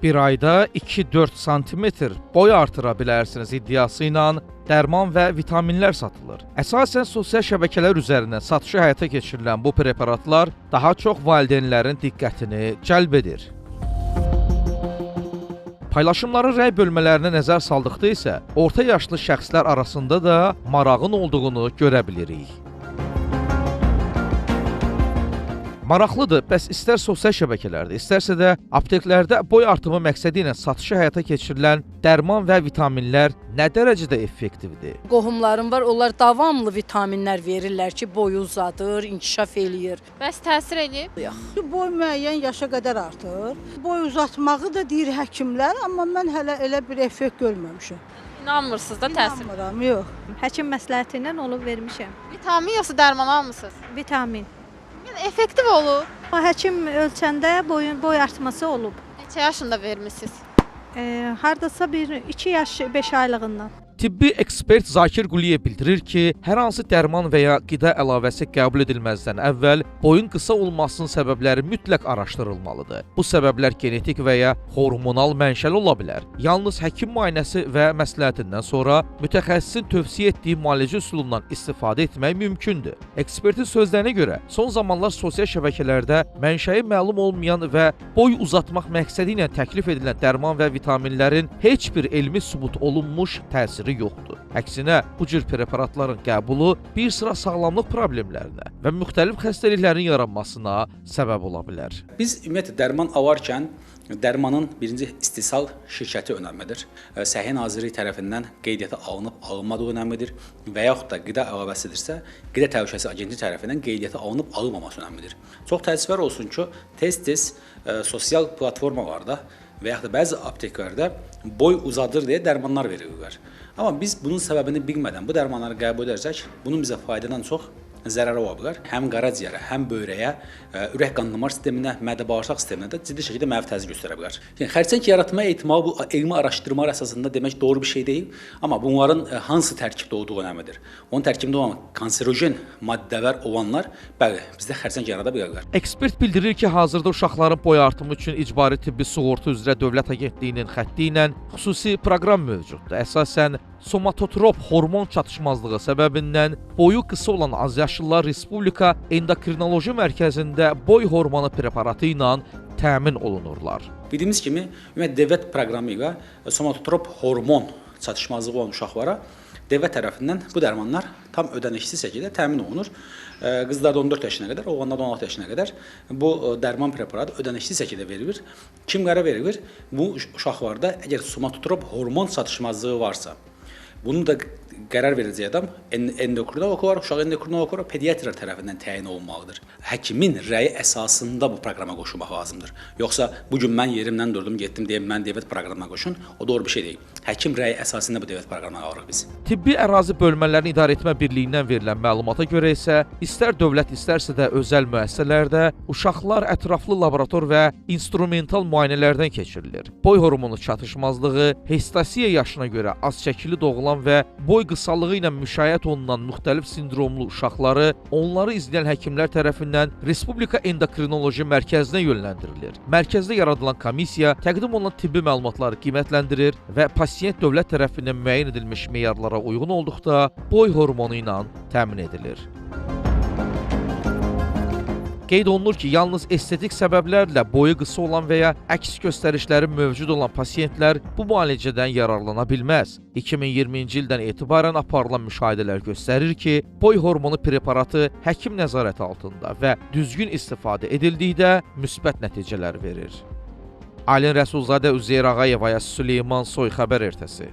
Bir ayda 2-4 santimetr boy artıra bilərsiniz iddiası ilə dərman və vitaminlər satılır. Əsasən sosial şəbəkələr üzərindən satışı həyata keçirilən bu preparatlar daha çox valideynlərin diqqətini cəlb edir. Paylaşımların rəy bölmələrinə nəzər saldıqda isə orta yaşlı şəxslər arasında da marağın olduğunu görə bilirik. Maraqlıdır, bəs istər sosial şəbəkələrdə, istərsə də apteklərdə boy artımı məqsədi ilə satışı həyata keçirilən dərman və vitaminlər nə dərəcədə effektivdir? Qohumlarım var, onlar davamlı vitaminlər verirlər ki, boyu uzadır, inkişaf eləyir. Bəs təsir eləyib? Yox. Boy müəyyən yaşa qədər artır. Boy uzatmağı da deyir həkimlər, amma mən hələ elə bir effekt görməmişəm. İnanmırsınız da təsir. İnanmıram, yox. Həkim məsləhəti ilə olub vermişəm. Vitamin yoxsa dərman almısınız? Vitamin. Yəni effektiv olur. Həkim ölçəndə boy artması olub. Neçə yaşında vermisiniz? Hardasa 2 yaş 5 aylığından. Tibbi ekspert Zakir Quliyev bildirir ki, hər hansı dərman və ya qida əlavəsi qəbul edilməzdən əvvəl boyun qısa olmasının səbəbləri mütləq araşdırılmalıdır. Bu səbəblər genetik və ya hormonal mənşəli ola bilər. Yalnız həkim müayinəsi və məsləhətindən sonra mütəxəssisin tövsiyə etdiyi müalicə üsulundan istifadə etmək mümkündür. Ekspertin sözlərinə görə, son zamanlar sosial şəbəkələrdə mənşəyi məlum olmayan və boy uzatmaq məqsədi ilə təklif edilən dərman və vitaminlərin heç bir elmi sübut olunmuş təsiri yoxdur. Əksinə, bu cür preparatların qəbulu bir sıra sağlamlıq problemlərinə və müxtəlif xəstəliklərin yaranmasına səbəb ola bilər. Biz ümumiyyətlə dərman alarkən dərmanın birinci istehsal şirkəti önəmlidir. Səhiyyə Nazirliyi tərəfindən qeydiyyata alınıb-alınmadığı önəmlidir və yaxud da qida əlavəsidirsə, Qida Təhlükəsizliyi Agentliyi tərəfindən qeydiyyata alınıb-alınmaması önəmlidir. Çox təəssüflər olsun ki, tez-tez sosial platformalarda və yaxud da bəzi apteklərdə boy uzadır deyə dərmanlar verirlər. Amma biz bunun səbəbini bilmədən bu dərmanları qəbul edərsək, bunun bizə faydadan çox zərərə ola bilər. Həm qaraciyərə, həm böyrəyə, ürək qan-damar sisteminə, mədə-bağırsaq sisteminə də ciddi şəkildə mənfi təsir göstərə bilər. Yəni xərçəng yaratma ehtimalı bu elmi araşdırmalar əsasında demək doğru bir şey deyil, amma bunların hansı tərkibdə olduğu önəmlidir. Onun tərkibində olan kanserogen maddələr olanlar, bəli, bizdə xərçəng yarada bilərlər. Ekspert bildirir ki, hazırda uşaqların boy artımı üçün icbari tibbi sığorta üzrə Dövlət Agentliyinin xətti ilə xüsusi proqram mövcuddur. Əsasən somatotrop hormon çatışmazlığı səbəbindən boyu qısa olan azyaşlılar Respublika Endokrinoloji Mərkəzində boy hormonu preparatı ilə təmin olunurlar. Bildiyimiz kimi, dövlət proqramı ilə somatotrop hormon çatışmazlığı olan uşaqlara dövlət tərəfindən bu dərmanlar tam ödənişsiz şəkildə təmin olunur. Qızlarda 14 yaşına qədər, oğlanlarda 16 yaşına qədər bu dərman preparatı ödənişsiz şəkildə verilir. Kimlərə verilir? Bu uşaqlarda əgər somatotrop hormon çatışmazlığı varsa, bunu da qərar verəcək adam endokrinoloq olaraq, uşaq endokrinoloq olaraq pediatrlar tərəfindən təyin olunmalıdır. Həkimin rəyi əsasında bu proqrama qoşulmaq lazımdır. Yoxsa bu gün mən yerimdən durdum, getdim deyim mən dövlət proqramına qoşun, o doğru bir şey deyil. Həkim rəyi əsasında bu dövlət proqramına alırıq biz. Tibbi ərazi bölmələrini idarə etmə birliyindən verilən məlumata görə isə istər dövlət, istərsə də özəl müəssisələrdə uşaqlar ətraflı laborator və instrumental müayinələrdən keçirilir. Boy hormonu çatışmazlığı, hestasiya yaşına görə az çəkili doğulan və boy qısalığı ilə müşayiət olunan müxtəlif sindromlu uşaqları onları izləyən həkimlər tərəfindən Respublika Endokrinoloji Mərkəzinə yönləndirilir. Mərkəzdə yaradılan komissiya təqdim olunan tibbi məlumatları qiymətləndirir və pasiyent dövlət tərəfindən müəyyən edilmiş meyarlara uyğun olduqda boy hormonu ilə təmin edilir. Qeyd olunur ki, yalnız estetik səbəblərlə boyu qısa olan və ya əks göstərişləri mövcud olan pasiyentlər bu müalicədən yararlana bilməz. 2020-ci ildən etibarən aparılan müşahidələr göstərir ki, boy hormonu preparatı həkim nəzarəti altında və düzgün istifadə edildikdə müsbət nəticələr verir. Aylin Rəsulzadə, Üzeyir Ağayevaya, Süleyman Soy xəbər ertəsi.